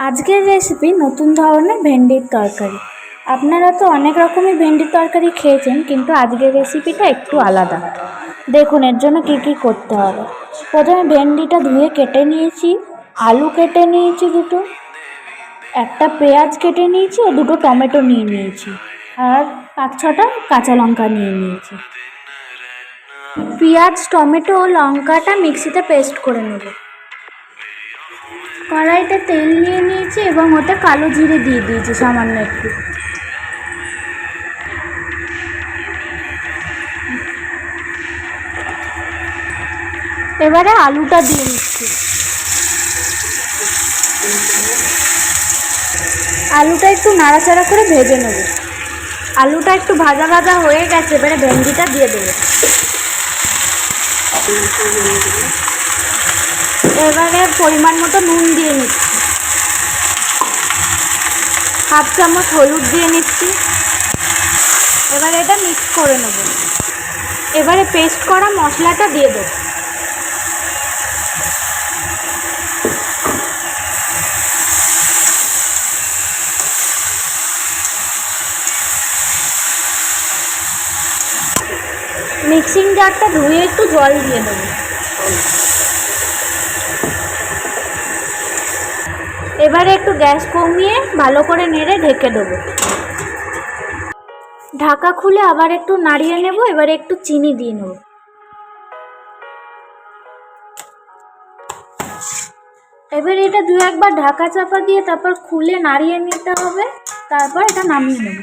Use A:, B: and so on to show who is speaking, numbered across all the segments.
A: আজকের রেসিপি নতুন ধরনের ভেন্ডির তরকারি। আপনারা তো অনেক রকমই ভেন্ডির তরকারি খেয়েছেন, কিন্তু আজকের রেসিপিটা একটু আলাদা। দেখুন এর জন্য কী কী করতে হবে। প্রথমে ভেন্ডিটা ধুয়ে কেটে নিয়েছি, আলু কেটে নিয়েছি দুটো, একটা পেঁয়াজ কেটে নিয়েছি ও দুটো টমেটো নিয়ে নিয়েছি, আর 5-6টা কাঁচা লঙ্কা নিয়ে নিয়েছি। পেঁয়াজ, টমেটো ও লঙ্কাটা মিক্সিতে পেস্ট করে নেব। কড়াইতে তেল নিয়ে নিয়েছি এবং ওতে কালো জিরে দিয়ে দিয়েছি সামান্য একটু। এবারে আলুটা দিয়ে দিচ্ছি। আলুটা একটু নাড়াচাড়া করে ভেজে নেব। আলুটা একটু ভাজা ভাজা হয়ে গেছে, এবারে ভেন্ডিটা দিয়ে দেবো। এবারে পরিমাণ মতো নুন দিয়ে নিচ্ছি, 1/2 চামচ হলুদ দিয়ে নিচ্ছি। এবারে এটা মিক্স করে নেব। এবারে পেস্ট করা মশলাটা দিয়ে দেবো। মিক্সিং জারটা ধুয়ে একটু জল দিয়ে দেবো। এবারে একটু গ্যাস কমিয়ে ভালো করে নেড়ে ঢেকে দেবো। ঢাকা খুলে আবার একটু নাড়িয়ে নেব। এবারে একটু চিনি দিয়ে নেব। এবারে এটা 2-1 বার ঢাকা চাপা দিয়ে তারপর খুলে নাড়িয়ে নিতে হবে, তারপর এটা নামিয়ে নেব।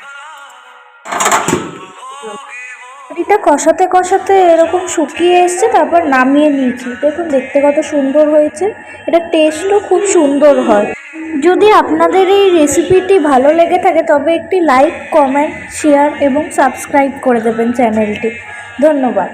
A: এটা কষাতে কষাতে এরকম শুকিয়ে এসছে, তারপর নামিয়ে নিয়েছি। দেখুন দেখতে কত সুন্দর হয়েছে, এটা টেস্টও খুব সুন্দর হয়। যদি আপনাদের এই রেসিপিটি ভালো লেগে থাকে তবে একটি লাইক, কমেন্ট, শেয়ার এবং সাবস্ক্রাইব করে দেবেন চ্যানেলটি। ধন্যবাদ।